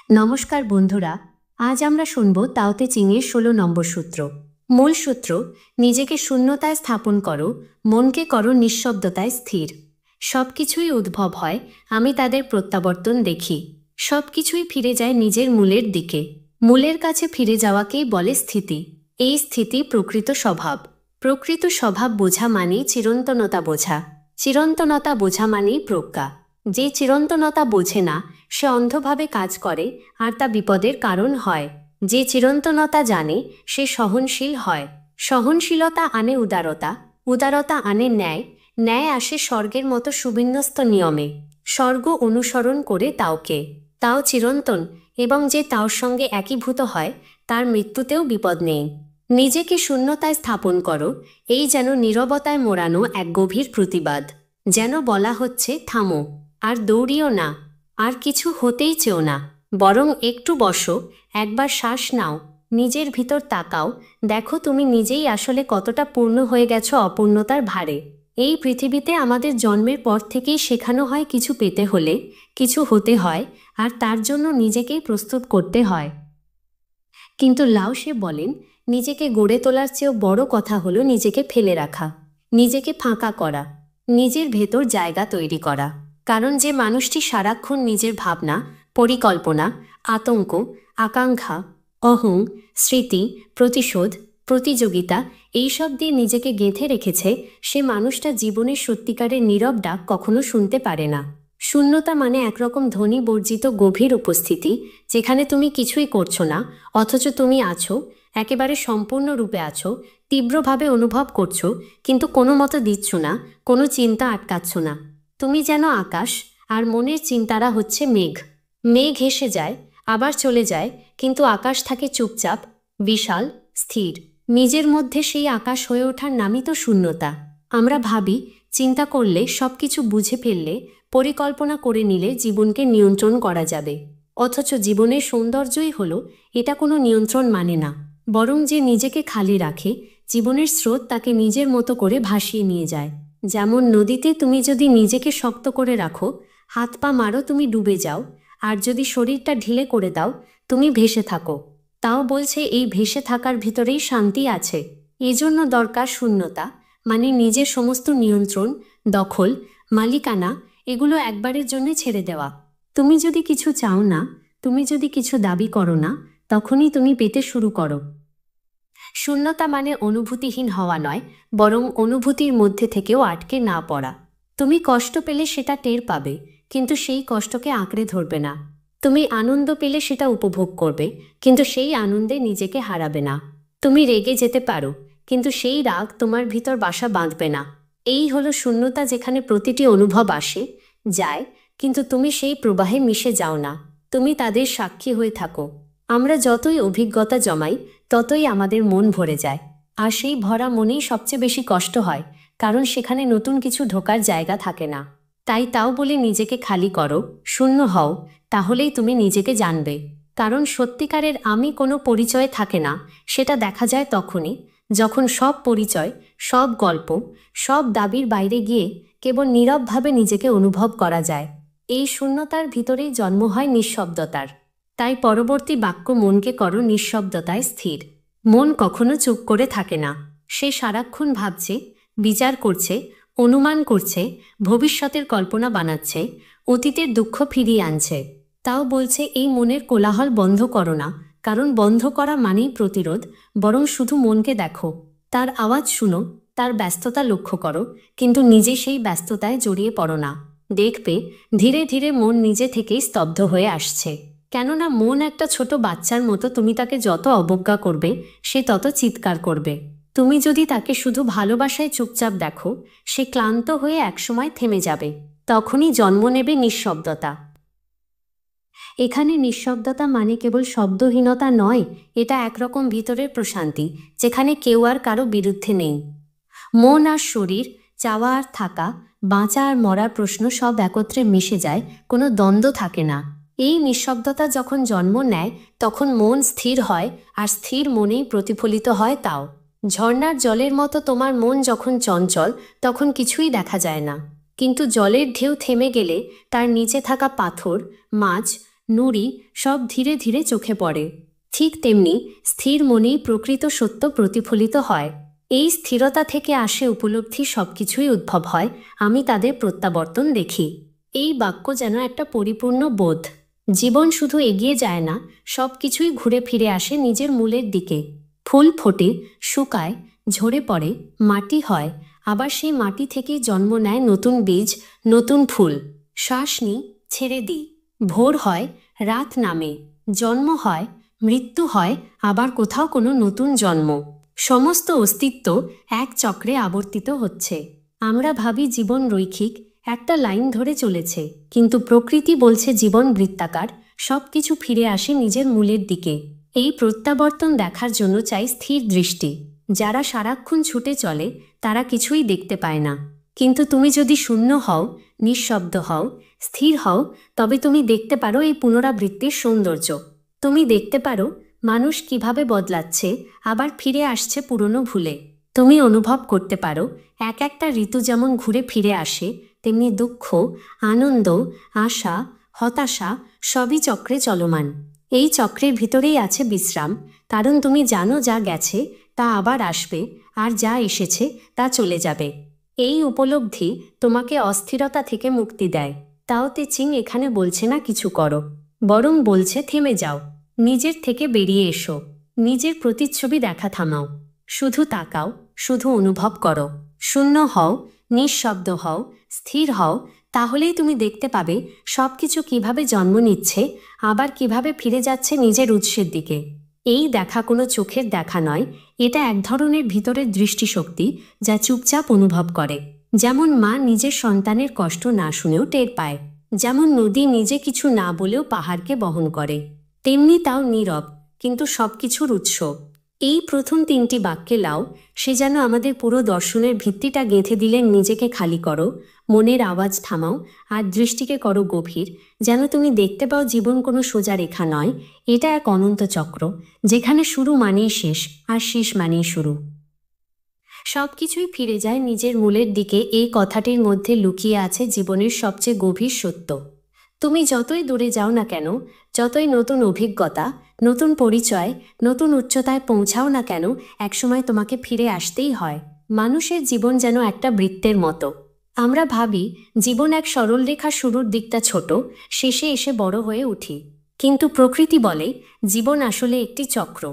নমস্কার বন্ধুরা, আজ আমরা শুনব তাওতে চিংয়ের 16 নম্বর সূত্র। মূল সূত্র: নিজেকে শূন্যতায় স্থাপন করো, মনকে করো নিঃশব্দতায় স্থির। সব কিছুই উদ্ভব হয়, আমি তাদের প্রত্যাবর্তন দেখি। সব কিছুই ফিরে যায় নিজের মূলের দিকে। মূলের কাছে ফিরে যাওয়াকেই বলে স্থিতি। এই স্থিতি প্রকৃত স্বভাব। প্রকৃত স্বভাব বোঝা মানেই চিরন্তনতা বোঝা। চিরন্তনতা বোঝা মানেই প্রজ্ঞা। যে চিরন্তনতা বোঝে না সে অন্ধভাবে কাজ করে, আর তা বিপদের কারণ হয়। যে চিরন্তনতা জানে সে সহনশীল হয়। সহনশীলতা আনে উদারতা, উদারতা আনে ন্যায়, ন্যায় আসে স্বর্গের মতো সুবিন্যস্ত নিয়মে। স্বর্গ অনুসরণ করে তাওকে। তাও চিরন্তন, এবং যে তাওর সঙ্গে একীভূত হয় তার মৃত্যুতেও বিপদ নেই। নিজেকে শূন্যতায় স্থাপন করো, এই যেন নীরবতায় মোড়ানো এক গভীর প্রতিবাদ। যেন বলা হচ্ছে, থামো, আর দৌড়িও না, আর কিছু হতেই চেও না, বরং একটু বসো, একবার শ্বাস নাও, নিজের ভিতর তাকাও, দেখো তুমি নিজেই আসলে কতটা পূর্ণ হয়ে গেছো অপূর্ণতার ভারে। এই পৃথিবীতে আমাদের জন্মের পর থেকেই শেখানো হয় কিছু পেতে হলে কিছু হতে হয়, আর তার জন্য নিজেকেই প্রস্তুত করতে হয়। কিন্তু লাওসে বলেন, নিজেকে গড়ে তোলার চেয়েও বড় কথা হলো নিজেকে ফেলে রাখা, নিজেকে ফাঁকা করা, নিজের ভেতর জায়গা তৈরি করা। কারণ যে মানুষটি সারাক্ষণ নিজের ভাবনা, পরিকল্পনা, আতঙ্ক, আকাঙ্ক্ষা, অহং, স্মৃতি, প্রতিশোধ, প্রতিযোগিতা এইসব দিয়ে নিজেকে গেঁথে রেখেছে, সে মানুষটা জীবনের সত্যিকারের নীরব ডাক কখনো শুনতে পারে না। শূন্যতা মানে একরকম ধ্বনি বর্জিত গভীর উপস্থিতি, যেখানে তুমি কিছুই করছো না, অথচ তুমি আছো, একেবারে সম্পূর্ণরূপে আছো, তীব্রভাবে অনুভব করছো, কিন্তু কোনো মতো দিচ্ছ না, কোনো চিন্তা আটকাচ্ছ না। তুমি যেন আকাশ, আর মনের চিন্তারা হচ্ছে মেঘ। মেঘ হেসে যায়, আবার চলে যায়, কিন্তু আকাশ থাকে চুপচাপ, বিশাল, স্থির। নিজের মধ্যে সেই আকাশ হয়ে ওঠার নামই তো শূন্যতা। আমরা ভাবি, চিন্তা করলে, সব কিছু বুঝে ফেললে, পরিকল্পনা করে নিলে জীবনকে নিয়ন্ত্রণ করা যাবে। অথচ জীবনের সৌন্দর্যই হলো এটা কোনো নিয়ন্ত্রণ মানে না, বরং যে নিজেকে খালি রাখে, জীবনের স্রোত তাকে নিজের মতো করে ভাসিয়ে নিয়ে যায়। যেমন নদীতে তুমি যদি নিজেকে শক্ত করে রাখো, হাত পা মারো, তুমি ডুবে যাও, আর যদি শরীরটা ঢিলে করে দাও, তুমি ভেসে থাকো। তাও বলছে এই ভেসে থাকার ভিতরেই শান্তি আছে। এজন্য দরকার শূন্যতা, মানে নিজের সমস্ত নিয়ন্ত্রণ, দখল, মালিকানা এগুলো একবারের জন্য ছেড়ে দেওয়া। তুমি যদি কিছু চাও না, তুমি যদি কিছু দাবি করো না, তখনই তুমি পেতে শুরু করো। শূন্যতা মানে অনুভূতিহীন হওয়া নয়, বরং অনুভূতির মধ্যে থেকেও আটকে না পড়া। তুমি কষ্ট পেলে সেটা টের পাবে, কিন্তু সেই কষ্টকে আঁকড়ে ধরবে না। তুমি আনন্দ পেলে সেটা উপভোগ করবে, কিন্তু সেই আনন্দে নিজেকে হারাবে না। তুমি রেগে যেতে পারো, কিন্তু সেই রাগ তোমার ভিতর বাসা বাঁধবে না। এই হলো শূন্যতা, যেখানে প্রতিটি অনুভব আসে, যায়, কিন্তু তুমি সেই প্রবাহে মিশে যাও না, তুমি তাদের সাক্ষী হয়ে থাকো। আমরা যতই অভিজ্ঞতা জমাই, ততই আমাদের মন ভরে যায়, আর সেই ভরা মনেই সবচেয়ে বেশি কষ্ট হয়, কারণ সেখানে নতুন কিছু ঢোকার জায়গা থাকে না। তাই তাও বলে নিজেকে খালি করো, শূন্য হও, তাহলেই তুমি নিজেকে জানবে। কারণ সত্যিকারের আমি কোনো পরিচয় থাকে না, সেটা দেখা যায় তখনই যখন সব পরিচয়, সব গল্প, সব দাবির বাইরে গিয়ে কেবল নীরবভাবে নিজেকে অনুভব করা যায়। এই শূন্যতার ভিতরেই জন্ম হয় নিঃশব্দতার। তাই পরবর্তী বাক্য, মনকে করো নিঃশব্দতায় স্থির। মন কখনো চুপ করে থাকে না, সে সারাক্ষণ ভাবছে, বিচার করছে, অনুমান করছে, ভবিষ্যতের কল্পনা বানাচ্ছে, অতীতের দুঃখ ফিরিয়ে আনছে। তাও বলছে এই মনের কোলাহল বন্ধ করো না, কারণ বন্ধ করা মানেই প্রতিরোধ, বরং শুধু মনকে দেখো, তার আওয়াজ শুনো, তার ব্যস্ততা লক্ষ্য করো, কিন্তু নিজে সেই ব্যস্ততায় জড়িয়ে পড়ো না। দেখবে ধীরে ধীরে মন নিজে থেকেই স্তব্ধ হয়ে আসছে। কেননা মন একটা ছোট বাচ্চার মতো, তুমি তাকে যত অবজ্ঞা করবে সে তত চিৎকার করবে। তুমি যদি তাকে শুধু ভালোবাসায় চুপচাপ দেখো, সে ক্লান্ত হয়ে একসময় থেমে যাবে, তখনই জন্ম নেবে নিঃশব্দতা। এখানে নিঃশব্দতা মানে কেবল শব্দহীনতা নয়, এটা একরকম ভিতরের প্রশান্তি, যেখানে কেউ আর কারো বিরুদ্ধে নেই। মন আর শরীর, চাওয়া আর থাকা, বাঁচা আর মরার প্রশ্ন সব একত্রে মিশে যায়, কোনো দ্বন্দ্ব থাকে না। এই নিঃশব্দতা যখন জন্ম নেয়, তখন মন স্থির হয়, আর স্থির মনেই প্রতিফলিত হয় তাও। ঝর্ণার জলের মতো তোমার মন যখন চঞ্চল, তখন কিছুই দেখা যায় না, কিন্তু জলের ঢেউ থেমে গেলে তার নিচে থাকা পাথর, মাছ, নুড়ি সব ধীরে ধীরে চোখে পড়ে। ঠিক তেমনি স্থির মনেই প্রকৃত সত্য প্রতিফলিত হয়। এই স্থিরতা থেকে আসে উপলব্ধি, সবকিছুই উদ্ভব হয়, আমি তাদের প্রত্যাবর্তন দেখি। এই বাক্য যেন একটা পরিপূর্ণ বোধ। জীবন শুধু এগিয়ে যায় না, সব কিছুই ঘুরে ফিরে আসে নিজের মূলের দিকে। ফুল ফোটে, শুকায়, ঝরে পড়ে, মাটি হয়, আবার সেই মাটি থেকেই জন্ম নেয় নতুন বীজ, নতুন ফুল। শ্বাস নিই, ছেড়ে দিই, ভোর হয়, রাত নামে, জন্ম হয়, মৃত্যু হয়, আবার কোথাও কোনো নতুন জন্ম। সমস্ত অস্তিত্ব এক চক্রে আবর্তিত হচ্ছে। আমরা ভাবি জীবন রৈখিক, একটা লাইন ধরে চলেছে, কিন্তু প্রকৃতি বলছে জীবন বৃত্তাকার, সব কিছু ফিরে আসে নিজের মূলের দিকে। এই প্রত্যাবর্তন দেখার জন্য চাই স্থির দৃষ্টি। যারা সারাক্ষণ ছুটে চলে তারা কিছুই দেখতে পায় না, কিন্তু তুমি যদি শূন্য হও, নিঃশব্দ হও, স্থির হও, তবে তুমি দেখতে পারো এই পুনরাবৃত্তির সৌন্দর্য। তুমি দেখতে পারো মানুষ কিভাবে বদলাচ্ছে, আবার ফিরে আসছে পুরনো ভুলে। তুমি অনুভব করতে পারো এক একটা ঋতু যেমন ঘুরে ফিরে আসে, তেমনি দুঃখ, আনন্দ, আশা, হতাশা সবই চক্রে চলমান। এই চক্রের ভিতরেই আছে বিশ্রাম, কারণ তুমি জানো যা গেছে তা আবার আসবে, আর যা এসেছে তা চলে যাবে। এই উপলব্ধি তোমাকে অস্থিরতা থেকে মুক্তি দেয়। তাও তে চিং এখানে বলছে না কিছু করো, বরং বলছে থেমে যাও, নিজের থেকে বেরিয়ে এসো, নিজের প্রতিচ্ছবি দেখা থামাও, শুধু তাকাও, শুধু অনুভব করো, শূন্য হও, নিঃশব্দ হও, স্থির হও, তাহলেই তুমি দেখতে পাবে সব কিছু কীভাবে জন্ম নিচ্ছে, আবার কিভাবে ফিরে যাচ্ছে নিজের উৎসের দিকে। এই দেখা কোনো চোখের দেখা নয়, এটা এক ধরনের ভিতরের দৃষ্টিশক্তি যা চুপচাপ অনুভব করে। যেমন মা নিজের সন্তানের কষ্ট না শুনেও টের পায়, যেমন নদী নিজে কিছু না বলেও পাহাড়কে বহন করে, তেমনি তাও নীরব, কিন্তু সব কিছুর উৎস। এই প্রথম তিনটি বাক্যে লাও সে যেন আমাদের পুরো দর্শনের ভিত্তিটা গেঁথে দিলেন। নিজেকে খালি করো, মনের আওয়াজ থামাও, আর দৃষ্টিকে করো গভীর, যেন তুমি দেখতে পাও জীবন কোনো সোজা রেখা নয়, এটা এক অনন্ত চক্র, যেখানে শুরু মানেই শেষ, আর শেষ মানেই শুরু। সব কিছুই ফিরে যায় নিজের মূলের দিকে, এই কথাটির মধ্যে লুকিয়ে আছে জীবনের সবচেয়ে গভীর সত্য। তুমি যতই দূরে যাও না কেন, যতই নতুন অভিজ্ঞতা, নতুন পরিচয়, নতুন উচ্চতায় পৌঁছাও না কেন, একসময় তোমাকে ফিরে আসতেই হয়। মানুষের জীবন যেন একটা বৃত্তের মতো। আমরা ভাবি জীবন এক সরল রেখা, শুরুর দিকটা ছোট, শেষে এসে বড় হয়ে উঠি। কিন্তু প্রকৃতি বলে জীবন আসলে একটি চক্র।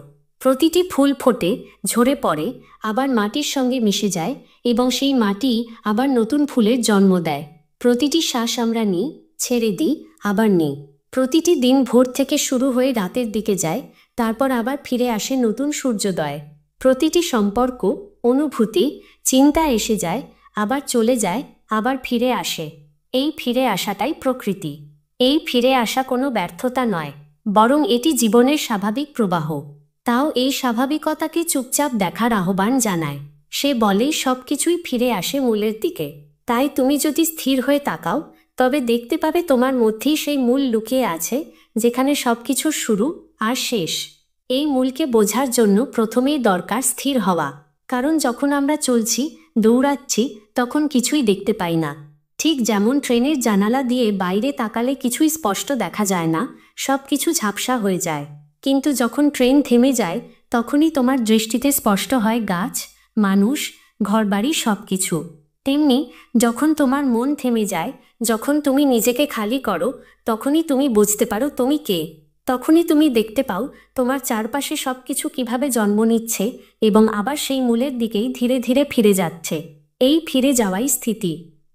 প্রতিটি ফুল ফোটে, ঝরে পড়ে, আবার মাটির সঙ্গে মিশে যায়, এবং সেই মাটি আবার নতুন ফুলের জন্ম দেয়। প্রতিটি শ্বাস আমরা নিই, ছেড়ে দিই, আবার নিই। প্রতিটি দিন ভোর থেকে শুরু হয়ে রাতের দিকে যায়, তারপর আবার ফিরে আসে নতুন সূর্যোদয়। প্রতিটি সম্পর্ক, অনুভূতি, চিন্তা এসে যায়, আবার চলে যায়, আবার ফিরে আসে। এই ফিরে আসাটাই প্রকৃতি। এই ফিরে আসা কোনো ব্যর্থতা নয়, বরং এটি জীবনের স্বাভাবিক প্রবাহ। তাও এই স্বাভাবিকতাকে চুপচাপ দেখার আহ্বান জানায়। সে বলে সব কিছুই ফিরে আসে মূলের দিকে। তাই তুমি যদি স্থির হয়ে তাকাও, তবে দেখতে পাবে তোমার মধ্যেই সেই মূল লুকিয়ে আছে, যেখানে সব কিছুর শুরু আর শেষ। এই মূলকে বোঝার জন্য প্রথমেই দরকার স্থির হওয়া, কারণ যখন আমরা চলছি, দৌড়াচ্ছি, তখন কিছুই দেখতে পাই না। ঠিক যেমন ট্রেনের জানালা দিয়ে বাইরে তাকালে কিছুই স্পষ্ট দেখা যায় না, সব কিছু ঝাপসা হয়ে যায়। কিন্তু যখন ট্রেন থেমে যায়, তখনই তোমার দৃষ্টিতে স্পষ্ট হয় গাছ, মানুষ, ঘরবাড়ি, সব কিছু। তেমনি যখন তোমার মন থেমে যায়, যখন তুমি নিজেকে খালি করো, তখনই তুমি বুঝতে পারো তুমি কে। তখনই তুমি দেখতে পাও তোমার চারপাশে সব কিছু কীভাবে জন্ম নিচ্ছে এবং আবার সেই মূলের দিকেই ধীরে ধীরে ফিরে যাচ্ছে। এই ফিরে যাওয়াই স্থিতি।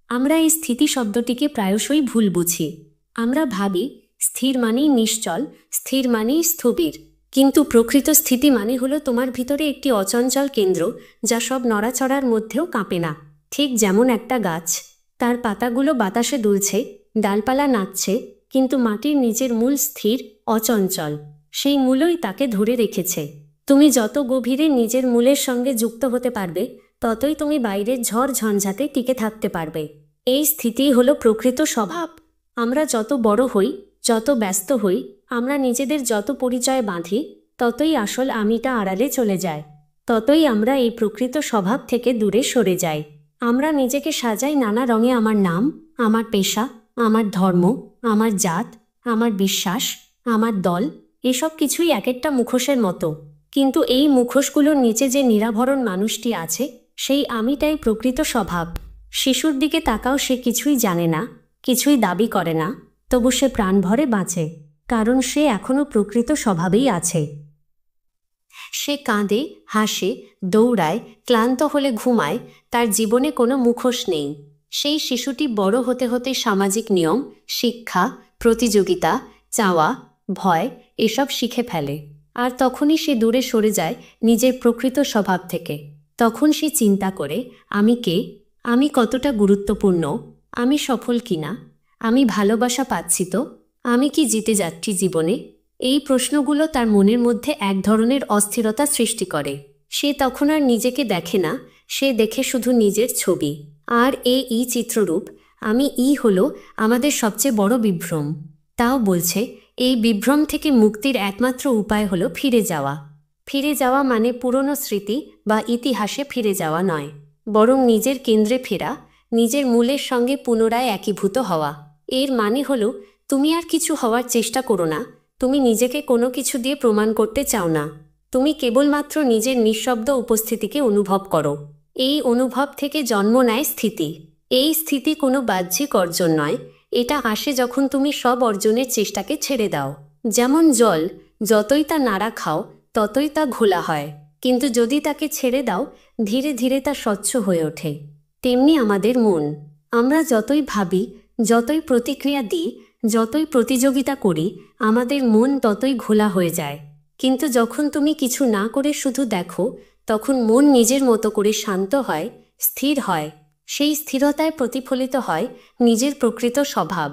আমরা এই স্থিতি শব্দটিকে প্রায়শই ভুল বুঝি। আমরা ভাবি স্থির মানেই নিশ্চল, স্থির মানেই স্থবির। কিন্তু প্রকৃত স্থিতি মানে হলো তোমার ভিতরে একটি অচঞ্চল কেন্দ্র, যা সব নড়াচড়ার মধ্যেও কাঁপে না। ঠিক যেমন একটা গাছ, তার পাতাগুলো বাতাসে দুলছে, ডালপালা নাচছে, কিন্তু মাটির নিচের মূল স্থির, অচঞ্চল। সেই মূলই তাকে ধরে রেখেছে। তুমি যত গভীরে নিজের মূলের সঙ্গে যুক্ত হতে পারবে, ততই তুমি বাইরের ঝড় ঝঞ্ঝাতে টিকে থাকতে পারবে। এই স্থিতিই হলো প্রকৃত স্বভাব। আমরা যত বড় হই, যত ব্যস্ত হই, আমরা নিজেদের যত পরিচয় বাঁধি, ততই আসল আমিটা আড়ালে চলে যায়, ততই আমরা এই প্রকৃত স্বভাব থেকে দূরে সরে যাই। আমরা নিজেকে সাজাই নানা রঙে, আমার নাম, আমার পেশা, আমার ধর্ম, আমার জাত, আমার বিশ্বাস, আমার দল, এসব কিছুই এক একটা মুখোশের মতো। কিন্তু এই মুখোশগুলোর নিচে যে নিরাভরণ মানুষটি আছে, সেই আমিটাই প্রকৃত স্বভাব। শিশুর দিকে তাকাও, সে কিছুই জানে না, কিছুই দাবি করে না, তবু সে প্রাণ ভরে বাঁচে, কারণ সে এখনও প্রকৃত স্বভাবেই আছে। সে কাঁদে, হাসে, দৌড়ায়, ক্লান্ত হলে ঘুমায়, তার জীবনে কোনো মুখোশ নেই। সেই শিশুটি বড় হতে হতে সামাজিক নিয়ম, শিক্ষা, প্রতিযোগিতা, চাওয়া, ভয় এসব শিখে ফেলে। আর তখনই সে দূরে সরে যায় নিজের প্রকৃত স্বভাব থেকে। তখন সে চিন্তা করে, আমি কে, আমি কতটা গুরুত্বপূর্ণ, আমি সফল কিনা, আমি ভালোবাসা পাচ্ছি তো, আমি কি জিতে যাচ্ছি জীবনে। এই প্রশ্নগুলো তার মনের মধ্যে এক ধরনের অস্থিরতা সৃষ্টি করে। সে তখন আর নিজেকে দেখে না, সে দেখে শুধু নিজের ছবি। আর এই চিত্ররূপ, আমি হলো আমাদের সবচেয়ে বড় বিভ্রম। তাও বলছে, এই বিভ্রম থেকে মুক্তির একমাত্র উপায় হলো ফিরে যাওয়া। ফিরে যাওয়া মানে পুরনো স্মৃতি বা ইতিহাসে ফিরে যাওয়া নয়, বরং নিজের কেন্দ্রে ফেরা, নিজের মূলের সঙ্গে পুনরায় একীভূত হওয়া। এর মানে হলো, তুমি আর কিছু হওয়ার চেষ্টা করো না, তুমি নিজেকে কোনো কিছু দিয়ে প্রমাণ করতে চাও না, তুমি কেবলমাত্র নিজের নিঃশব্দ উপস্থিতিকে অনুভব করো। এই অনুভব থেকে জন্ম নেয় স্থিতি। এই স্থিতি কোনো বাহ্যিক অর্জন নয়, এটা আসে যখন তুমি সব অর্জনের চেষ্টাকে ছেড়ে দাও। যেমন জল, যতই তা নাড়া খাও ততই তা ঘোলা হয়, কিন্তু যদি তাকে ছেড়ে দাও ধীরে ধীরে তা স্বচ্ছ হয়ে ওঠে। তেমনি আমাদের মন, আমরা যতই ভাবি, যতই প্রতিক্রিয়া দিই, যতই প্রতিযোগিতা করি, আমাদের মন ততই ঘোলা হয়ে যায়। কিন্তু যখন তুমি কিছু না করে শুধু দেখো, তখন মন নিজের মতো করে শান্ত হয়, স্থির হয়। সেই স্থিরতায় প্রতিফলিত হয় নিজের প্রকৃত স্বভাব।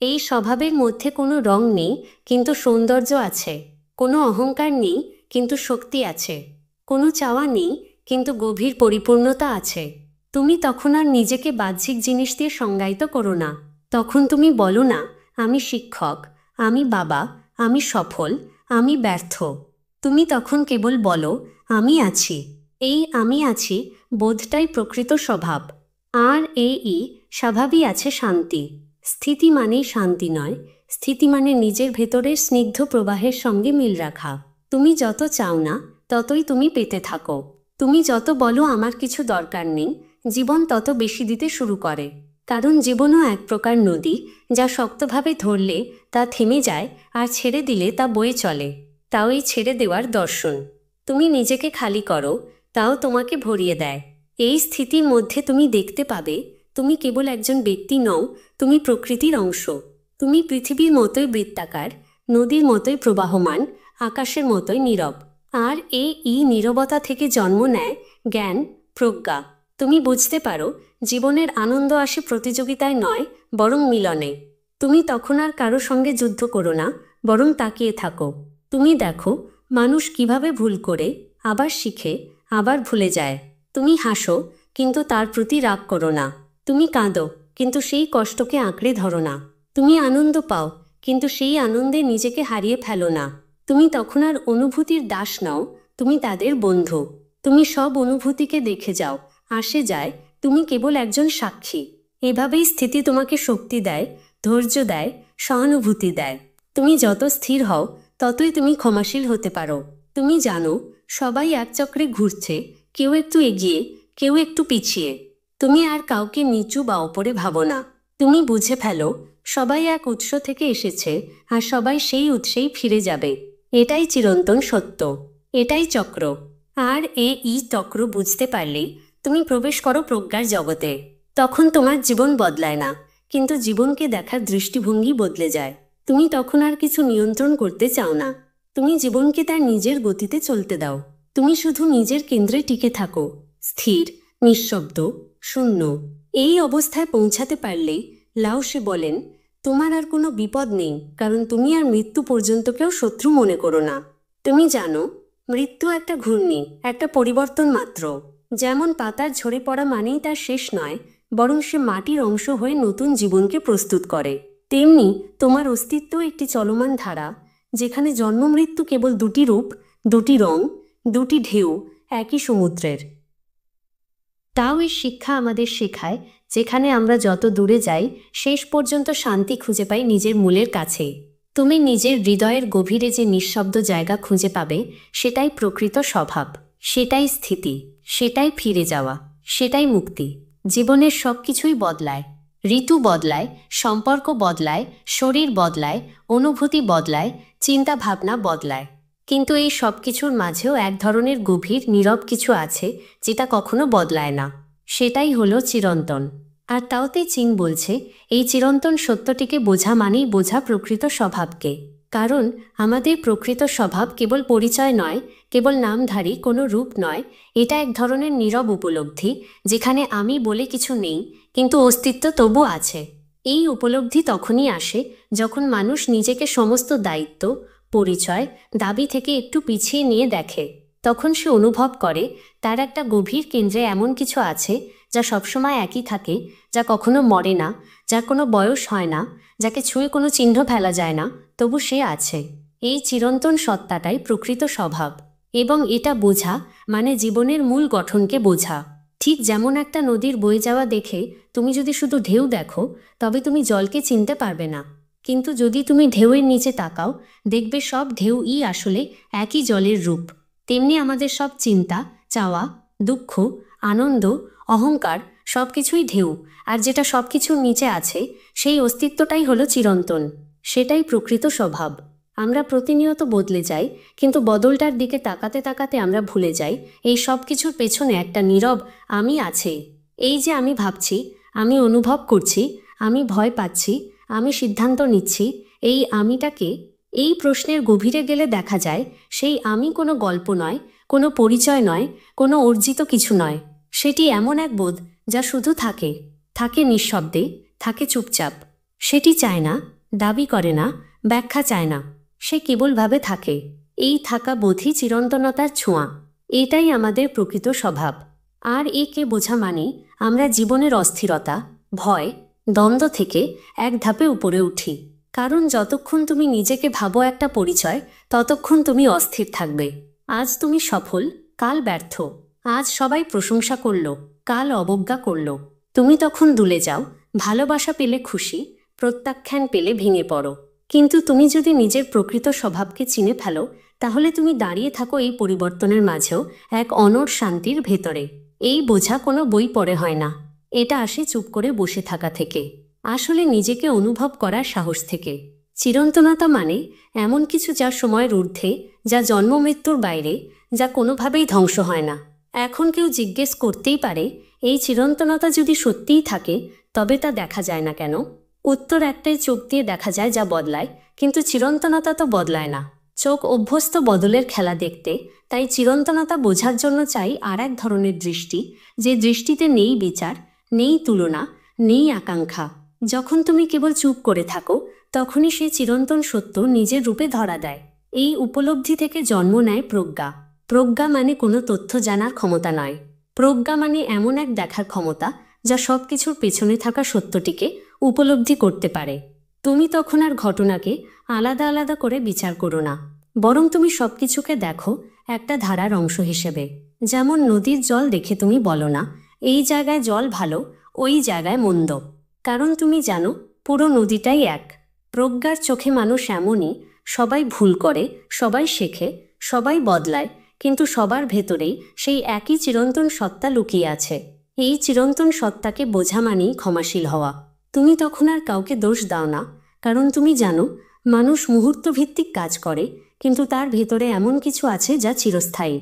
এই স্বভাবের মধ্যে কোনো রং নেই, কিন্তু সৌন্দর্য আছে। কোনো অহংকার নেই, কিন্তু শক্তি আছে। কোনো চাওয়া নেই, কিন্তু গভীর পরিপূর্ণতা আছে। তুমি তখন আর নিজেকে বাহ্যিক জিনিস দিয়ে সংজ্ঞায়িত করো না। তখন তুমি বলো না, আমি শিক্ষক, আমি বাবা, আমি সফল, আমি ব্যর্থ। তুমি তখন কেবল বলো, আমি আছি। এই আমি আছি বোধটাই প্রকৃত স্বভাব। আর এই স্বভাবই আছে শান্তি। স্থিতি মানেই শান্তি নয়, স্থিতি মানে নিজের ভেতরের স্নিগ্ধ প্রবাহের সঙ্গে মিল রাখা। তুমি যত চাও না, ততই তুমি পেতে থাকো। তুমি যত বলো আমার কিছু দরকার নেই, জীবন তত বেশি দিতে শুরু করে। কারণ জীবনও এক প্রকার নদী, যা শক্তভাবে ধরলে তা থেমে যায়, আর ছেড়ে দিলে তা বয়ে চলে। তাও এই ছেড়ে দেওয়ার দর্শন। তুমি নিজেকে খালি করো, তাও তোমাকে ভরিয়ে দেয়। এই স্থিতির মধ্যে তুমি দেখতে পাবে, তুমি কেবল একজন ব্যক্তি নও, তুমি প্রকৃতির অংশ। তুমি পৃথিবীর মতোই বৃত্তাকার, নদীর মতোই প্রবাহমান, আকাশের মতোই নীরব। আর এই নীরবতা থেকে জন্ম নেয় জ্ঞান, প্রজ্ঞা। তুমি বুঝতে পারো, জীবনের আনন্দ আসে প্রতিযোগিতায় নয়, বরং মিলনে। তুমি তখন আর কারো সঙ্গে যুদ্ধ করো না, বরং তাকিয়ে থাকো। তুমি দেখো মানুষ কিভাবে ভুল করে, আবার শিখে, আবার ভুলে যায়। তুমি হাসো, কিন্তু তার প্রতি রাগ করো না। তুমি কাঁদো, কিন্তু সেই কষ্টকে আঁকড়ে ধরো না। তুমি আনন্দ পাও, কিন্তু সেই আনন্দে নিজেকে হারিয়ে ফেলো না। তুমি তখন আর অনুভূতির দাস নও, তুমি তাদের বন্ধু। তুমি সব অনুভূতিকে দেখে যাও, আসে যায়, তুমি কেবল একজন সাক্ষী। এভাবেই স্থিতি তোমাকে শক্তি দেয়, ধৈর্য দেয়, সহানুভূতি দেয়। তুমি যত স্থির হও, ততই তুমি ক্ষমাশীল হতে পারো। তুমি জানো, সবাই এক চক্রে ঘুরছে, কেউ একটু এগিয়ে, কেউ একটু পিছিয়ে। তুমি আর কাউকে নিচু বা ওপরে ভাবো না। তুমি বুঝে ফেলো, সবাই এক উৎস থেকে এসেছে, আর সবাই সেই উৎসেই ফিরে যাবে। এটাই চিরন্তন সত্য, এটাই চক্র। আর এই চক্র বুঝতে পারলেই তুমি প্রবেশ করো প্রজ্ঞার জগতে। তখন তোমার জীবন বদলায় না, কিন্তু জীবনকে দেখার দৃষ্টিভঙ্গি বদলে যায়। তুমি তখন আর কিছু নিয়ন্ত্রণ করতে চাও না, তুমি জীবনকে তার নিজের গতিতে চলতে দাও। তুমি শুধু নিজের কেন্দ্রে টিকে থাকো, স্থির, নিঃশব্দ, শূন্য। এই অবস্থায় পৌঁছাতে পারলেই লাওসে বলেন, তোমার আর কোনো বিপদ নেই, কারণ তুমি আর মৃত্যু পর্যন্ত কেউ শত্রু মনে করো না। তুমি জানো, মৃত্যু একটা ঘূর্ণি, একটা পরিবর্তন মাত্র। যেমন পাতার ঝরে পড়া মানেই তার শেষ নয়, বরং সে মাটির অংশ হয়ে নতুন জীবনকে প্রস্তুত করে। তেমনি তোমার অস্তিত্ব একটি চলমান ধারা, যেখানে জন্ম মৃত্যু কেবল দুটি রূপ, দুটি রং, দুটি ঢেউ একই সমুদ্রের। তাও এই শিক্ষা আমাদের শেখায়, যেখানে আমরা যত দূরে যাই, শেষ পর্যন্ত শান্তি খুঁজে পাই নিজের মূলের কাছেই। তুমি নিজের হৃদয়ের গভীরে যে নিঃশব্দ জায়গা খুঁজে পাবে, সেটাই প্রকৃত স্বভাব, সেটাই স্থিতি, সেটাই ফিরে যাওয়া, সেটাই মুক্তি। জীবনের সব কিছুই বদলায়, ঋতু বদলায়, সম্পর্ক বদলায়, শরীর বদলায়, অনুভূতি বদলায়, চিন্তা ভাবনা বদলায়, কিন্তু এই সব কিছুর মাঝেও এক ধরনের গভীর নীরব কিছু আছে যেটা কখনো বদলায় না। সেটাই হলো চিরন্তন। আর তাওতে চিং বলছে, এই চিরন্তন সত্যটিকে বোঝা মানেই বোঝা প্রকৃত স্বভাবকে। কারণ আমাদের প্রকৃত স্বভাব কেবল পরিচয় নয়, কেবল নামধারী কোনো রূপ নয়, এটা এক ধরনের নীরব উপলব্ধি, যেখানে আমি বলে কিছু নেই, কিন্তু অস্তিত্ব তবু আছে। এই উপলব্ধি তখনই আসে যখন মানুষ নিজেকে সমস্ত দায়িত্ব, পরিচয়, দাবি থেকে একটু পিছিয়ে নিয়ে দেখে। তখন সে অনুভব করে তার একটা গভীর কেন্দ্রে এমন কিছু আছে যা সবসময় একই থাকে, যা কখনো মরে না, যার কোনো বয়স হয় না, যাকে ছুঁয়ে কোনো চিহ্ন ফেলা যায় না, তবু সে আছে। এই চিরন্তন সত্তাটাই প্রকৃত স্বভাব। এবং এটা বোঝা মানে জীবনের মূল গঠনকে বোঝা। ঠিক যেমন একটা নদীর বয়ে যাওয়া দেখে তুমি যদি শুধু ঢেউ দেখো, তবে তুমি জলকে চিনতে পারবে না। কিন্তু যদি তুমি ঢেউয়ের নিচে তাকাও, দেখবে সব ঢেউই আসলে একই জলের রূপ। তেমনি আমাদের সব চিন্তা, চাওয়া, দুঃখ, আনন্দ, অহংকার সব কিছুই ঢেউ, আর যেটা সব কিছুর নিচে আছে সেই অস্তিত্বটাই হলো চিরন্তন। সেটাই প্রকৃত স্বভাব। আমরা প্রতিনিয়ত বদলে যাই, কিন্তু বদলটার দিকে তাকাতে তাকাতে আমরা ভুলে যাই এই সব কিছুর পেছনে একটা নীরব আমি আছে। এই যে আমি ভাবছি, আমি অনুভব করছি, আমি ভয় পাচ্ছি, আমি সিদ্ধান্ত নিচ্ছি, এই আমিটাকে, এই প্রশ্নের গভীরে গেলে দেখা যায় সেই আমি কোনো গল্প নয়, কোনো পরিচয় নয়, কোনো অর্জিত কিছু নয়। সেটি এমন এক বোধ যা শুধু থাকে, থাকে নিঃশব্দে, থাকে চুপচাপ। সেটি চায় না, দাবি করে না, ব্যাখ্যা চায় না, সে কেবলভাবে থাকে। এই থাকা বোধই চিরন্তনতার ছোঁয়া। এটাই আমাদের প্রকৃত স্বভাব। আর একে বোঝা মানে আমরা জীবনের অস্থিরতা, ভয়, দ্বন্দ্ব থেকে এক ধাপে উপরে উঠি। কারণ যতক্ষণ তুমি নিজেকে ভাবো একটা পরিচয়, ততক্ষণ তুমি অস্থির থাকবে। আজ তুমি সফল, কাল ব্যর্থ। আজ সবাই প্রশংসা করল, কাল অবজ্ঞা করল। তুমি তখন দুলে যাও, ভালোবাসা পেলে খুশি, প্রত্যাখ্যান পেলে ভেঙে পড়ো। কিন্তু তুমি যদি নিজের প্রকৃত স্বভাবকে চিনে ফেলো, তাহলে তুমি দাঁড়িয়ে থাকো এই পরিবর্তনের মাঝেও এক অনড় শান্তির ভেতরে। এই বোঝা কোনো বই পড়ে হয় না, এটা আসে চুপ করে বসে থাকা থেকে, আসলে নিজেকে অনুভব করার সাহস থেকে। চিরন্তনতা মানে এমন কিছু যা সময়ের ঊর্ধ্বে, যা জন্ম মৃত্যুর বাইরে, যা কোনোভাবেই ধ্বংস হয় না। এখন কেউ জিজ্ঞেস করতেই পারে, এই চিরন্তনতা যদি সত্যিই থাকে তবে তা দেখা যায় না কেন? উত্তর একটাই, চোখ দিয়ে দেখা যায় যা বদলায়, কিন্তু চিরন্তনতা তো বদলায় না। চোখ অভ্যস্ত বদলের খেলা দেখতে, তাই চিরন্তনতা বোঝার জন্য চাই আর এক ধরনের দৃষ্টি, যে দৃষ্টিতে নেই বিচার, নেই তুলনা, নেই আকাঙ্ক্ষা। যখন তুমি কেবল চুপ করে থাকো, তখনই সেই চিরন্তন সত্য নিজের রূপে ধরা দেয়। এই উপলব্ধি থেকে জন্ম নেয় প্রজ্ঞা। প্রজ্ঞা মানে কোনো তথ্য জানার ক্ষমতা নয়। প্রজ্ঞা মানে এমন এক দেখার ক্ষমতা যা সব কিছুর পেছনে থাকা সত্যটিকে উপলব্ধি করতে পারে। তুমি তখন আর ঘটনাকে আলাদা আলাদা করে বিচার করো না, বরং তুমি সব কিছুকে দেখো একটা ধারার অংশ হিসেবে। যেমন নদীর জল দেখে তুমি বলো না, এই জায়গায় জল ভালো, ওই জায়গায় মন্দ, কারণ তুমি জানো পুরো নদীটাই এক। প্রজ্ঞার চোখে মানুষ এমনই, সবাই ভুল করে, সবাই শেখে, সবাই বদলায়, কিন্তু সবার ভেতরেই সেই একই চিরন্তন সত্তা লুকিয়ে আছে। এই চিরন্তন সত্তাকে বোঝা মানেই ক্ষমাশীল হওয়া। তুমি তখন আর কাউকে দোষ দাও না, কারণ তুমি জানো মানুষ মুহূর্তভিত্তিক কাজ করে, কিন্তু তার ভেতরে এমন কিছু আছে যা চিরস্থায়ী।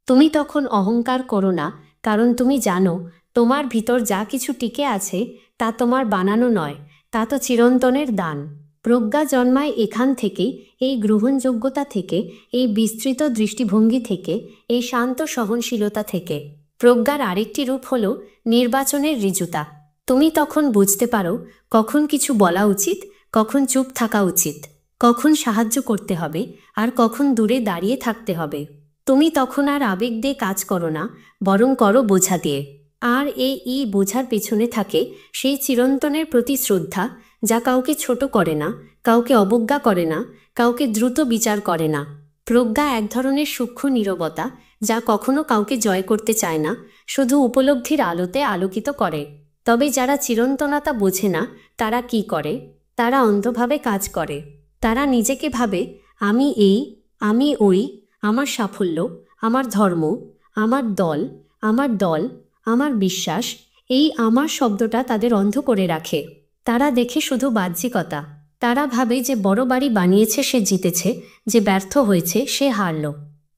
তুমি তখন অহংকার করো না, কারণ তুমি জানো তোমার ভিতর যা কিছু টিকে আছে তা তোমার বানানো নয়, তা তো চিরন্তনের দান। প্রজ্ঞা জন্মায় এখান থেকেই, এই গ্রহণযোগ্যতা থেকে, এই বিস্তৃত দৃষ্টিভঙ্গি থেকে, এই শান্ত সহনশীলতা থেকে। প্রজ্ঞার আরেকটি রূপ হলো নির্বাচনের ঋজুতা। তুমি তখন বুঝতে পারো কখন কিছু বলা উচিত, কখন চুপ থাকা উচিত, কখন সাহায্য করতে হবে আর কখন দূরে দাঁড়িয়ে থাকতে হবে। তুমি তখন আর আবেগ দিয়ে কাজ করো না, বরং করো বোঝা দিয়ে। আর এই বোঝার পেছনে থাকে সেই চিরন্তনের প্রতি শ্রদ্ধা, যা কাউকে ছোট করে না, কাউকে অবজ্ঞা করে না, কাউকে দ্রুত বিচার করে না। প্রজ্ঞা এক ধরনের সূক্ষ্ম নীরবতা, যা কখনো কাউকে জয় করতে চায় না, শুধু উপলব্ধির আলোতে আলোকিত করে। তবে যারা চিরন্তনতা বোঝে না, তারা কি করে? তারা অন্ধভাবে কাজ করে। তারা নিজেকে ভাবে আমি এই, আমি ওই, আমার সাফল্য, আমার ধর্ম, আমার দল, আমার বিশ্বাস, এই আমার শব্দটা তাদের অন্ধ করে রাখে। তারা দেখে শুধু বাহ্যিকতা। তারা ভাবে যে বড় বাড়ি বানিয়েছে সে জিতেছে, যে ব্যর্থ হয়েছে সে হারল।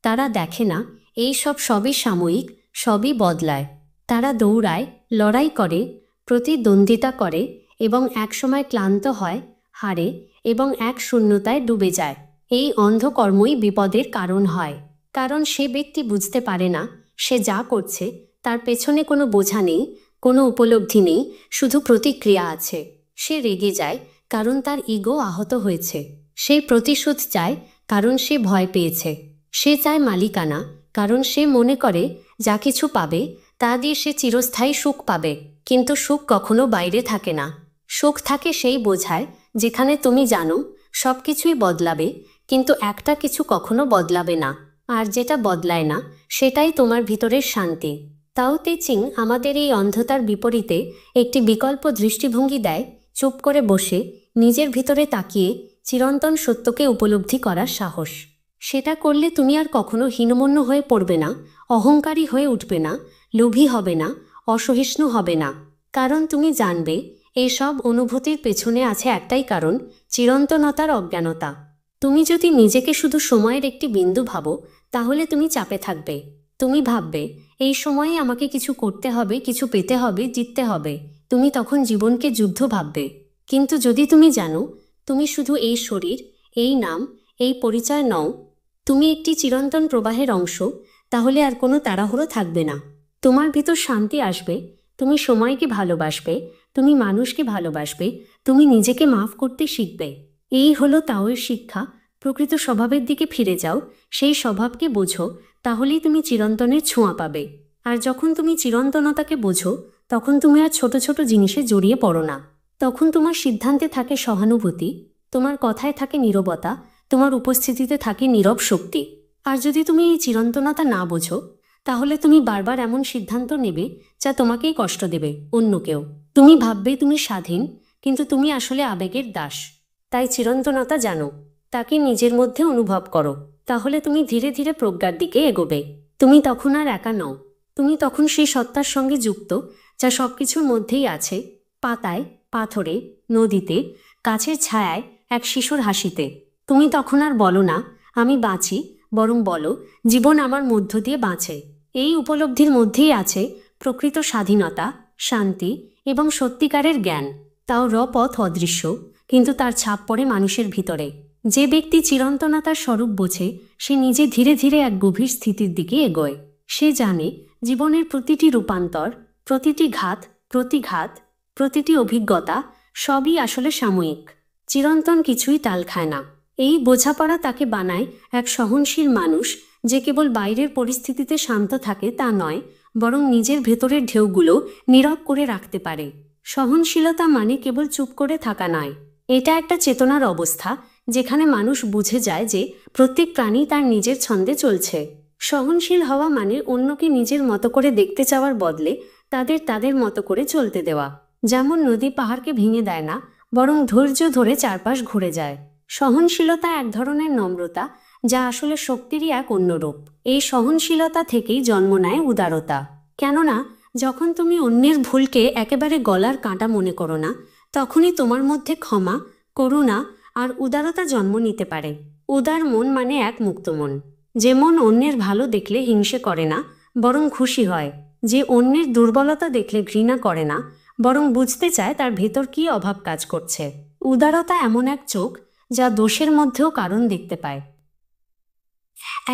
তারা দেখে না এই সবই সাময়িক, সবই বদলায়। তারা দৌড়ায়, লড়াই করে, প্রতিদ্বন্দ্বিতা করে এবং একসময় ক্লান্ত হয়, হারে এবং এক শূন্যতায় ডুবে যায়। এই অন্ধকর্মই বিপদের কারণ হয়। কারণ সে ব্যক্তি বুঝতে পারে না সে যা করছে তার পেছনে কোনো বোঝা নেই, কোনো উপলব্ধি নেই, শুধু প্রতিক্রিয়া আছে। সে রেগে যায় কারণ তার ইগো আহত হয়েছে। সে প্রতিশোধ চায় কারণ সে ভয় পেয়েছে। সে চায় মালিকানা কারণ সে মনে করে যা কিছু পাবে তা দিয়ে সে চিরস্থায়ী সুখ পাবে। কিন্তু সুখ কখনো বাইরে থাকে না। সুখ থাকে সেই বোঝায় যেখানে তুমি জানো সব কিছুই বদলাবে, কিন্তু একটা কিছু কখনো বদলাবে না। আর যেটা বদলায় না সেটাই তোমার ভিতরের শান্তি। তাও তে চিং আমাদের এই অন্ধতার বিপরীতে একটি বিকল্প দৃষ্টিভঙ্গি দেয়, চুপ করে বসে নিজের ভিতরে তাকিয়ে চিরন্তন সত্যকে উপলব্ধি করার সাহস। সেটা করলে তুমি আর কখনো হীনমন্য হয়ে পড়বে না, অহংকারী হয়ে উঠবে না, লোভী হবে না, অসহিষ্ণু হবে না। কারণ তুমি জানবে এই সব অনুভূতির পেছনে আছে একটাই কারণ, চিরন্তনতার অজ্ঞানতা। তুমি যদি নিজেকে শুধু সময়ের একটি বিন্দু ভাবো তাহলে তুমি চাপে থাকবে। তুমি ভাববে এই সময়ে আমাকে কিছু করতে হবে, কিছু পেতে হবে, জিততে হবে। তুমি তখন জীবনকে যুদ্ধ ভাববে। কিন্তু যদি তুমি জানো তুমি শুধু এই শরীর, এই নাম, এই পরিচয় নও, তুমি একটি চিরন্তন প্রবাহের অংশ, তাহলে আর কোনো তাড়াহুড়ো থাকবে না। তোমার ভিতর শান্তি আসবে, তুমি সময়কে ভালোবাসবে, তুমি মানুষকে ভালোবাসবে, তুমি নিজেকে মাফ করতে শিখবে। এই হলো তাওয়ের শিক্ষা। প্রকৃত স্বভাবের দিকে ফিরে যাও, সেই স্বভাবকে বোঝো, তাহলেই তুমি চিরন্তনের ছোঁয়া পাবে। আর যখন তুমি চিরন্তনতাকে বোঝো তখন তুমি আর ছোট ছোট জিনিসে জড়িয়ে পড়ো না। তখন তোমার সিদ্ধান্তে থাকে সহানুভূতি, তোমার কথায় থাকে নীরবতা, তোমার উপস্থিতিতে থাকে নীরব শক্তি। আর যদি তুমি এই চিরন্তনতা না বোঝো তাহলে তুমি বারবার এমন সিদ্ধান্ত নেবে যা তোমাকেই কষ্ট দেবে, অন্য কেউ। তুমি ভাববে তুমি স্বাধীন, কিন্তু তুমি আসলে আবেগের দাস। তাই চিরন্তনতা জানো, তাকে নিজের মধ্যে অনুভব করো, তাহলে তুমি ধীরে ধীরে প্রজ্ঞার দিকে এগোবে। তুমি তখন আর একা নও, তুমি তখন সেই সত্তার সঙ্গে যুক্ত যা সব কিছুর মধ্যেই আছে, পাতায়, পাথরে, নদীতে, গাছের ছায়ায়, এক শিশুর হাসিতে। তুমি তখন আর বলো না আমি বাঁচি, বরং বলো জীবন আমার মধ্য দিয়ে বাঁচে। এই উপলব্ধির মধ্যেই আছে প্রকৃত স্বাধীনতা, শান্তি এবং সত্যিকারের জ্ঞান। তাও পথ অদৃশ্য, কিন্তু তার ছাপ পড়ে মানুষের ভিতরে। যে ব্যক্তি চিরন্তনতার স্বরূপ বোঝে সে নিজে ধীরে ধীরে এক গভীর স্থিতির দিকে এগোয়। সে জানে জীবনের প্রতিটি রূপান্তর, প্রতিটি ঘাত, প্রতিঘাত, প্রতিটি অভিজ্ঞতা সবই আসলে সাময়িক। চিরন্তন কিছুই তাল খায় না। এই বোঝাপড়া তাকে বানায় এক সহনশীল মানুষ, যে কেবল বাইরের পরিস্থিতিতে শান্ত থাকে তা নয়, বরং নিজের ভেতরের ঢেউগুলো নীরব করে রাখতে পারে। সহনশীলতা মানে কেবল চুপ করে থাকা নয়, এটা একটা চেতনার অবস্থা যেখানে মানুষ বুঝে যায় যে প্রত্যেক প্রাণী তার নিজের ছন্দে চলছে। সহনশীল হওয়া মানে অন্যকে নিজের মতো করে দেখতে চাওয়ার বদলে তাদের মতো করে চলতে দেওয়া। যেমন নদী পাহাড়কে ভেঙে দেয় না, বরং ধৈর্য ধরে চারপাশ ঘুরে যায়। সহনশীলতা এক ধরনের নম্রতা, যা আসলে শক্তিরই এক অন্য রূপ। এই সহনশীলতা থেকেই জন্ম নেয় উদারতা। কেননা যখন তুমি অন্যের ভুলকে একেবারে গলার কাঁটা মনে করো না, তখনই তোমার মধ্যে ক্ষমা, করুণা আর উদারতা জন্ম নিতে পারে। উদার মন মানে এক মুক্ত মন, যে মন অন্যের ভালো দেখলে হিংসে করে না, বরং খুশি হয়। যে অন্যের দুর্বলতা দেখলে ঘৃণা করে না, বরং বুঝতে চায় তার ভেতর কী অভাব কাজ করছে। উদারতা এমন এক চোখ যা দোষের মধ্যেও কারণ দেখতে পায়।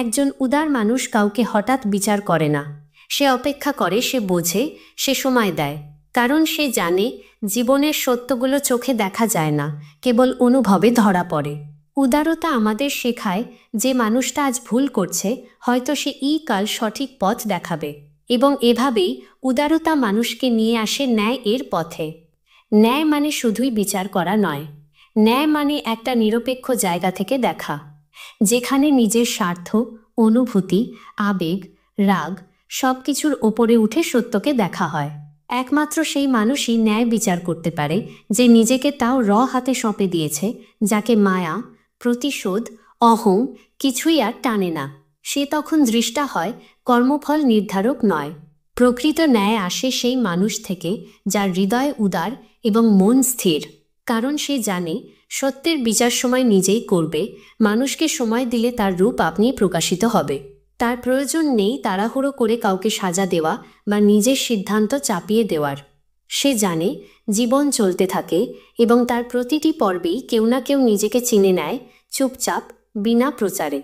একজন উদার মানুষ কাউকে হঠাৎ বিচার করে না, সে অপেক্ষা করে, সে বোঝে, সে সময় দেয়। কারণ সে জানে জীবনের সত্যগুলো চোখে দেখা যায় না, কেবল অনুভবে ধরা পড়ে। উদারতা আমাদের শেখায় যে মানুষটা আজ ভুল করছে হয়তো সে কাল সঠিক পথ দেখাবে, এবং এভাবেই উদারতা মানুষকে নিয়ে আসে ন্যায় এর পথে। ন্যায় মানে শুধুই বিচার করা নয়, ন্যায় মানে একটা নিরপেক্ষ জায়গা থেকে দেখা, যেখানে নিজের স্বার্থ, অনুভূতি, আবেগ, রাগ সব কিছুর ওপরে উঠে সত্যকে দেখা হয়। একমাত্র সেই মানুষই ন্যায় বিচার করতে পারে যে নিজেকে তাও হাতে সঁপে দিয়েছে, যাকে মায়া, প্রতিশোধ, অহং কিছুই আর টানে না। সে তখন দৃষ্টা হয়, কর্মফল নির্ধারক নয়। প্রকৃত ন্যায় আসে সেই মানুষ থেকে যার হৃদয় উদার এবং মন স্থির, কারণ সে জানে সত্যের বিচার সময় নিজেই করবে। মানুষকে সময় দিলে তার রূপ আপনিই প্রকাশিত হবে। তার প্রয়োজন নেই তাড়াহুড়ো করে কাউকে সাজা দেওয়া বা নিজের সিদ্ধান্ত চাপিয়ে দেওয়ার। সে জানে জীবন চলতে থাকে এবং তার প্রতিটি পর্বেই কেউ না কেউ নিজেকে চিনে নেয়, চুপচাপ, বিনা প্রচারে।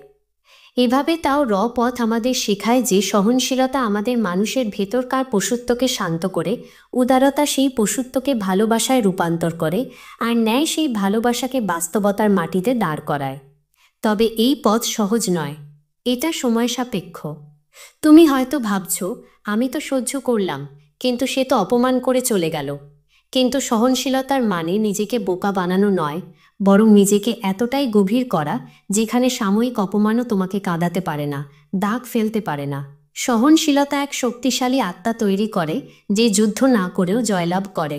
এভাবে তাও পথ আমাদের শেখায় যে সহনশীলতা আমাদের মানুষের ভেতরকার পশুত্বকে শান্ত করে, উদারতা সেই পশুত্বকে ভালোবাসায় রূপান্তর করে, আর ন্যায় সেই ভালোবাসাকে বাস্তবতার মাটিতে দাঁড় করায়। তবে এই পথ সহজ নয়, এটা সময় সাপেক্ষ। তুমি হয়তো ভাবছ, আমি তো সহ্য করলাম, কিন্তু সে তো অপমান করে চলে গেল। কিন্তু সহনশীলতার মানে নিজেকে বোকা বানানো নয়, বরং নিজেকে এতটাই গভীর করা যেখানে সাময়িক অপমানও তোমাকে কাঁদাতে পারে না, দাগ ফেলতে পারে না। সহনশীলতা এক শক্তিশালী আত্মা তৈরি করে যে যুদ্ধ না করেও জয়লাভ করে।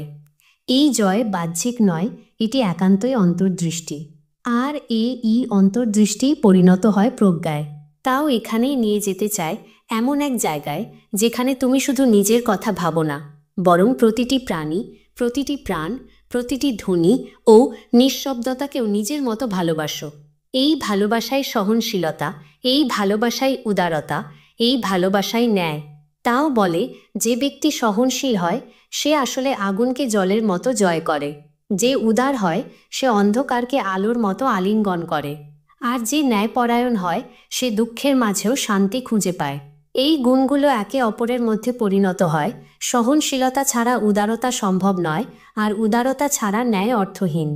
এই জয় বাহ্যিক নয়, এটি একান্তই অন্তর্দৃষ্টি। আর এই অন্তর্দৃষ্টিই পরিণত হয় প্রজ্ঞায়। তাও এখানেই নিয়ে যেতে চায় এমন এক জায়গায় যেখানে তুমি শুধু নিজের কথা ভাবো না, বরং প্রতিটি প্রাণী, প্রতিটি প্রাণ, প্রতিটি ধ্বনি ও নিঃশব্দতাকেও নিজের মতো ভালোবাসো। এই ভালোবাসায় সহনশীলতা, এই ভালোবাসায় উদারতা, এই ভালোবাসায় ন্যায়। তাও বলে যে ব্যক্তি সহনশীল হয় সে আসলে আগুনকে জলের মতো জয় করে, যে উদার হয় সে অন্ধকারকে আলোর মতো আলিঙ্গন করে, আর যে ন্যায়পরায়ণ হয় সে দুঃখের মাঝেও শান্তি খুঁজে পায়। এই গুণগুলো একে অপরের মধ্যে পরিণত হয়। সহনশীলতা ছাড়া উদারতা সম্ভব নয়, আর উদারতা ছাড়া ন্যায় অর্থহীন।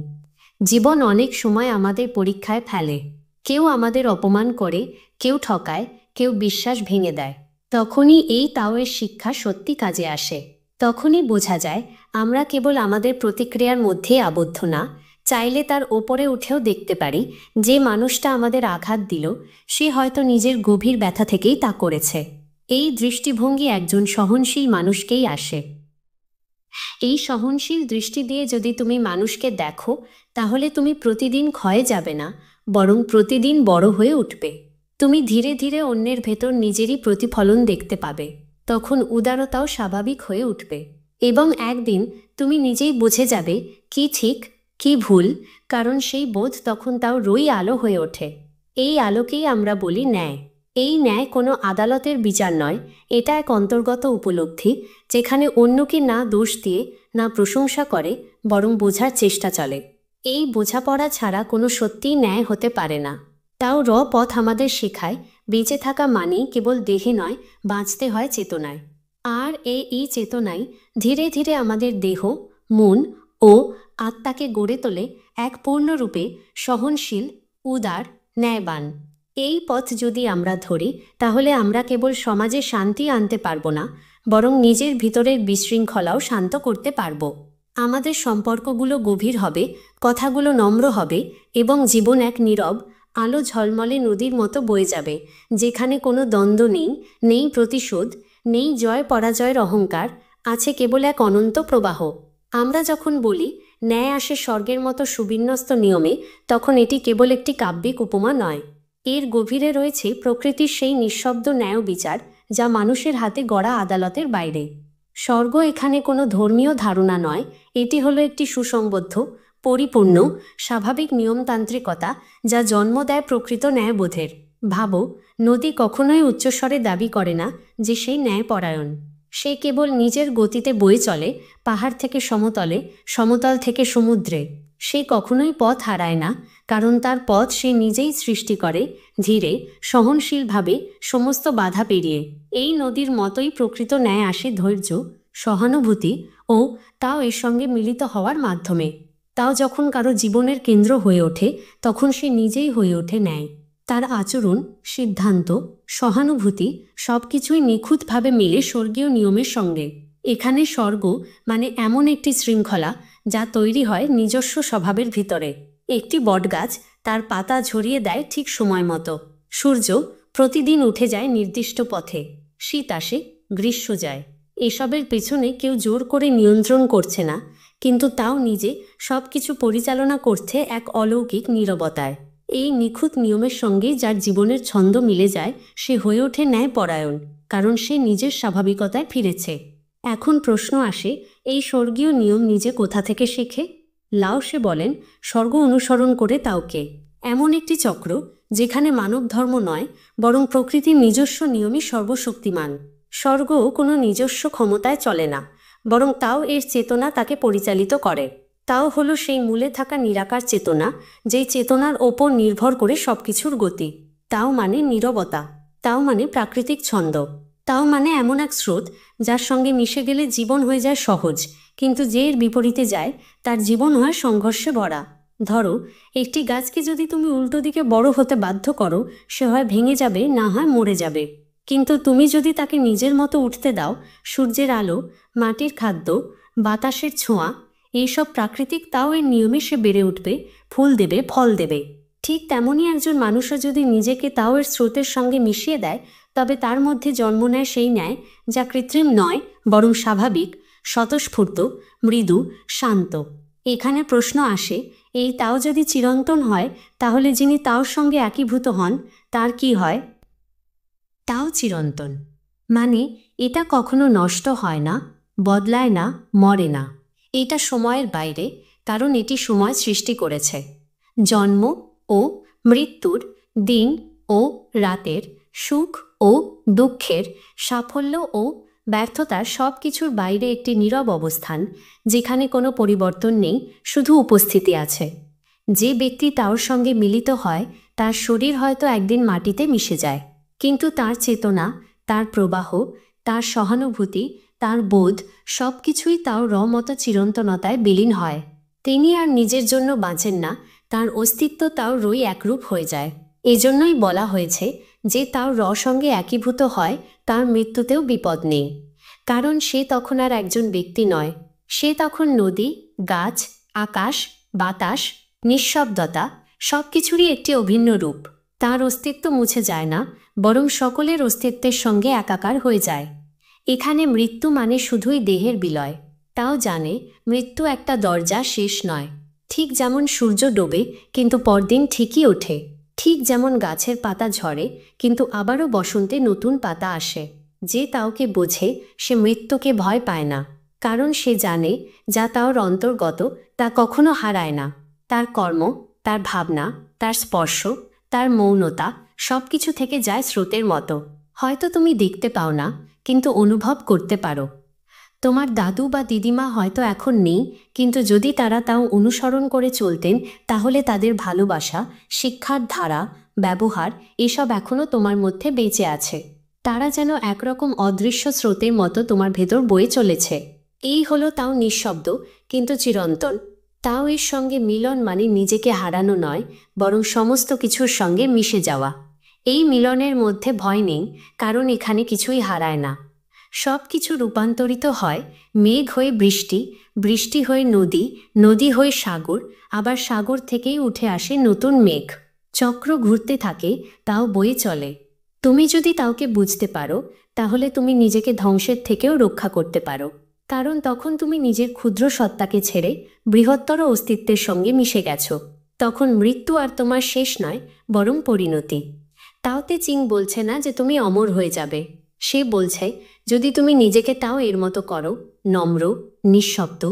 জীবন অনেক সময় আমাদের পরীক্ষায় ফেলে। কেউ আমাদের অপমান করে, কেউ ঠকায়, কেউ বিশ্বাস ভেঙে দেয়। তখনই এই তাওয়ের শিক্ষা সত্যি কাজে আসে। তখনই বোঝা যায় আমরা কেবল আমাদের প্রতিক্রিয়ার মধ্যেই আবদ্ধ না, চাইলে তার ওপরে উঠেও দেখতে পারি যে মানুষটা আমাদের আঘাত দিল সে হয়তো নিজের গভীর ব্যথা থেকেই তা করেছে। এই দৃষ্টিভঙ্গি একজন সহনশীল মানুষকেই আসে। এই সহনশীল দৃষ্টি দিয়ে যদি তুমি মানুষকে দেখো, তাহলে তুমি প্রতিদিন ক্ষয়ে যাবে না, বরং প্রতিদিন বড় হয়ে উঠবে। তুমি ধীরে ধীরে অন্যের ভেতর নিজেরই প্রতিফলন দেখতে পাবে। তখন উদারতাও স্বাভাবিক হয়ে উঠবে এবং একদিন তুমি নিজেই বুঝে যাবে কি ঠিক কি ভুল, কারণ সেই বোধ তখন তাও আলো হয়ে ওঠে। এই আলোকেই আমরা বলি ন্যায়। এই ন্যায় কোনো আদালতের বিচার নয়, এটা এক অন্তর্গত উপলব্ধি যেখানে অন্যকে না দোষ দিয়ে, না প্রশংসা করে, বরং বোঝার চেষ্টা চলে। এই বোঝাপড়া ছাড়া কোনো সত্যিই ন্যায় হতে পারে না। তাও পথ আমাদের শেখায় বেঁচে থাকা মানেই কেবল দেহে নয়, বাঁচতে হয় চেতনায়। আর এই চেতনাই ধীরে ধীরে আমাদের দেহ, মন ও আত্মাকে গড়ে তোলে এক পূর্ণরূপে সহনশীল, উদার, ন্যায়বান। এই পথ যদি আমরা ধরি তাহলে আমরা কেবল সমাজে শান্তি আনতে পারবো না, বরং নিজের ভিতরের বিশৃঙ্খলাও শান্ত করতে পারবো। আমাদের সম্পর্কগুলো গভীর হবে, কথাগুলো নম্র হবে এবং জীবন এক নীরব, আলো ঝলমলে নদীর মতো বয়ে যাবে, যেখানে কোনো দ্বন্দ্ব নেই, নেই প্রতিশোধ, নেই জয় পরাজয়ের অহংকার, আছে কেবল এক অনন্ত প্রবাহ। আমরা যখন বলি ন্যায় আসে স্বর্গের মতো সুবিন্যস্ত নিয়মে, তখন এটি কেবল একটি কাব্যিক উপমা নয়। এর গভীরে রয়েছে প্রকৃতির সেই নিঃশব্দ ন্যায় বিচার যা মানুষের হাতে গড়া আদালতের বাইরে। স্বর্গ এখানে কোনো ধর্মীয় ধারণা নয়, এটি হলো একটি সুসংবদ্ধ, পরিপূর্ণ, স্বাভাবিক নিয়মতান্ত্রিকতা যা জন্ম দেয় প্রকৃত ন্যায়বোধের। ভাবো, নদী কখনোই উচ্চস্বরে দাবি করে না যে সেই ন্যায়পরায়ণ। সে কেবল নিজের গতিতে বয়ে চলে, পাহাড় থেকে সমতলে, সমতল থেকে সমুদ্রে। সে কখনোই পথ হারায় না, কারণ তার পথ সে নিজেই সৃষ্টি করে, ধীরে, সহনশীলভাবে, সমস্ত বাধা পেরিয়ে। এই নদীর মতোই প্রকৃত ন্যায় আসে ধৈর্য, সহানুভূতি ও তাও এর সঙ্গে মিলিত হওয়ার মাধ্যমে। তাও যখন কারো জীবনের কেন্দ্র হয়ে ওঠে, তখন সে নিজেই হয়ে ওঠে ন্যায়। তার আচরণ, সিদ্ধান্ত, সহানুভূতি সব কিছুই নিখুঁতভাবে মিলে স্বর্গীয় নিয়মের সঙ্গে। এখানে স্বর্গ মানে এমন একটি শৃঙ্খলা যা তৈরি হয় নিজস্ব স্বভাবের ভিতরে। একটি বটগাছ তার পাতা ঝরিয়ে দেয় ঠিক সময় মতো। সূর্য প্রতিদিন উঠে যায় নির্দিষ্ট পথে। শীত আসে, গ্রীষ্ম যায়, এসবের পেছনে কেউ জোর করে নিয়ন্ত্রণ করছে না, কিন্তু তাও নিজে সব কিছু পরিচালনা করছে এক অলৌকিক নীরবতায়। এই নিখুঁত নিয়মের সঙ্গে যার জীবনের ছন্দ মিলে যায় সে হয়ে ওঠে ন্যায়পরায়ণ, কারণ সে নিজের স্বাভাবিকতায় ফিরেছে। এখন প্রশ্ন আসে, এই স্বর্গীয় নিয়ম নিজে কোথা থেকে শেখে? লাও সে বলেন, স্বর্গ অনুসরণ করে তাওকে, এমন একটি চক্র যেখানে মানব ধর্ম নয় বরং প্রকৃতির নিজস্ব নিয়মই সর্বশক্তিমান। স্বর্গও কোনো নিজস্ব ক্ষমতায় চলে না, বরং তাও এর চেতনা তাকে পরিচালিত করে। তাও হলো সেই মূলে থাকা নিরাকার চেতনা, যেই চেতনার ওপর নির্ভর করে সব কিছুর গতি। তাও মানে নীরবতা, তাও মানে প্রাকৃতিক ছন্দ, তাও মানে এমন এক স্রোত যার সঙ্গে মিশে গেলে জীবন হয়ে যায় সহজ, কিন্তু যে এর বিপরীতে যায় তার জীবন হয় সংঘর্ষে ভরা। ধরো, একটি গাছকে যদি তুমি উল্টো দিকে বড় হতে বাধ্য করো, সে হয় ভেঙে যাবে, না হয় মরে যাবে। কিন্তু তুমি যদি তাকে নিজের মতো উঠতে দাও, সূর্যের আলো, মাটির খাদ্য, বাতাসের ছোঁয়া, এইসব প্রাকৃতিক তাও এর নিয়মে সে বেড়ে উঠবে, ফুল দেবে, ফল দেবে। ঠিক তেমনই একজন মানুষও যদি নিজেকে তাও এর স্রোতের সঙ্গে মিশিয়ে দেয়, তবে তার মধ্যে জন্ম নেয় সেই ন্যায় যা কৃত্রিম নয় বরং স্বাভাবিক, স্বতঃস্ফূর্ত, মৃদু, শান্ত। এখানে প্রশ্ন আসে, এই তাও যদি চিরন্তন হয়, তাহলে যিনি তাওর সঙ্গে একীভূত হন তার কি হয়? তাও চিরন্তন মানে এটা কখনো নষ্ট হয় না, বদলায় না, মরে না। এটা সময়ের বাইরে, কারণ এটি সময় সৃষ্টি করেছে। জন্ম ও মৃত্যুর, দিন ও রাতের, সুখ ও দুঃখের, সাফল্য ও ব্যর্থতার সব কিছুর বাইরে একটি নীরব অবস্থান, যেখানে কোনো পরিবর্তন নেই, শুধু উপস্থিতি আছে। যে ব্যক্তি তাওর সঙ্গে মিলিত হয় তার শরীর হয়তো একদিন মাটিতে মিশে যায়, কিন্তু তার চেতনা, তার প্রবাহ, তার সহানুভূতি, তার বোধ সব কিছুই তাও মতো চিরন্তনতায় বিলীন হয়। তিনি আর নিজের জন্য বাঁচেন না, তার অস্তিত্ব তাও একরূপ হয়ে যায়। এজন্যই বলা হয়েছে যে তাও সঙ্গে একীভূত হয় তার মৃত্যুতেও বিপদ নেই, কারণ সে তখন আর একজন ব্যক্তি নয়, সে তখন নদী, গাছ, আকাশ, বাতাস, নিঃশব্দতা সব কিছুরই একটি অভিন্ন রূপ। তার অস্তিত্ব মুছে যায় না, বরং সকলের অস্তিত্বের সঙ্গে একাকার হয়ে যায়। এখানে মৃত্যু মানে শুধুই দেহের বিলয়। তাও জানে মৃত্যু একটা দরজা, শেষ নয়। ঠিক যেমন সূর্য ডোবে কিন্তু পরদিন ঠিকই ওঠে, ঠিক যেমন গাছের পাতা ঝরে কিন্তু আবারও বসন্তে নতুন পাতা আসে। যে তাওকে বোঝে সে মৃত্যুকে ভয় পায় না, কারণ সে জানে যা তাওর অন্তর্গত তা কখনো হারায় না। তার কর্ম, তার ভাবনা, তার স্পর্শ, তার মৌনতা সব কিছু থেকে যায় স্রোতের মতো। হয়তো তুমি দেখতে পাও না, কিন্তু অনুভব করতে পারো। তোমার দাদু বা দিদিমা হয়তো এখন নেই, কিন্তু যদি তারা তাও অনুসরণ করে চলতেন, তাহলে তাদের ভালোবাসা, শিক্ষার ধারা, ব্যবহার এসব এখনও তোমার মধ্যে বেঁচে আছে। তারা যেন একরকম অদৃশ্য স্রোতের মতো তোমার ভেতর বয়ে চলেছে। এই হলো তাও নিঃশব্দ কিন্তু চিরন্তন। তাও এর সঙ্গে মিলন মানে নিজেকে হারানো নয়, বরং সমস্ত কিছুর সঙ্গে মিশে যাওয়া। এই মিলনের মধ্যে ভয় নেই, কারণ এখানে কিছুই হারায় না। সব কিছু রূপান্তরিত হয়, মেঘ হয়ে বৃষ্টি, বৃষ্টি হয়ে নদী, নদী হয়ে সাগর, আবার সাগর থেকেই উঠে আসে নতুন মেঘ। চক্র ঘুরতে থাকে, তাও বয়ে চলে। তুমি যদি তাওকে বুঝতে পারো, তাহলে তুমি নিজেকে ধ্বংসের থেকেও রক্ষা করতে পারো, কারণ তখন তুমি নিজের ক্ষুদ্র সত্তাকে ছেড়ে বৃহত্তর অস্তিত্বের সঙ্গে মিশে গেছো। তখন মৃত্যু আর তোমার শেষ নয়, বরং পরিণতি। তাওতে চিং বলছে না যে তুমি অমর হয়ে যাবে, সে বলছে যদি তুমি নিজেকে তাও এর মতো করো, নম্র, নিঃশব্দ,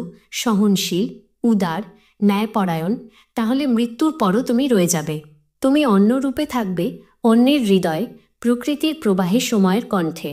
সহনশীল, উদার, ন্যায়পরায়ণ, তাহলে মৃত্যুর পরও তুমি রয়ে যাবে। তুমি অন্য রূপে থাকবে, অন্যের হৃদয়, প্রকৃতির প্রবাহে, সময়ের কণ্ঠে।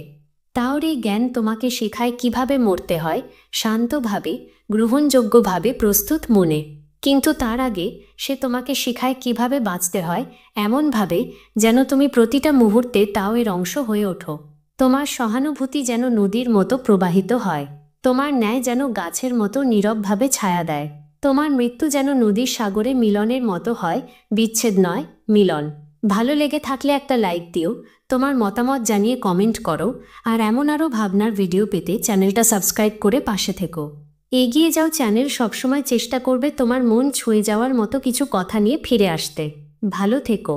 তাওর এই জ্ঞান তোমাকে শেখায় কিভাবে মরতে হয়, শান্তভাবে, গ্রহণযোগ্যভাবে, প্রস্তুত মনে। কিন্তু তার আগে সে তোমাকে শেখায় কিভাবে বাঁচতে হয়, এমনভাবে যেন তুমি প্রতিটা মুহূর্তে তাও এর অংশ হয়ে ওঠো। তোমার সহানুভূতি যেন নদীর মতো প্রবাহিত হয়, তোমার ন্যায় যেন গাছের মতো নীরবভাবে ছায়া দেয়, তোমার মৃত্যু যেন নদীর সাগরে মিলনের মতো হয়, বিচ্ছেদ নয়, মিলন। ভালো লেগে থাকলে একটা লাইক দিও, তোমার মতামত জানিয়ে কমেন্ট করো, আর এমন আরও ভাবনার ভিডিও পেতে চ্যানেলটা সাবস্ক্রাইব করে পাশে থেকো। এগিয়ে যাও চ্যানেল সবসময় চেষ্টা করবে তোমার মন ছুঁয়ে যাওয়ার মতো কিছু কথা নিয়ে ফিরে আসতে। ভালো থেকো।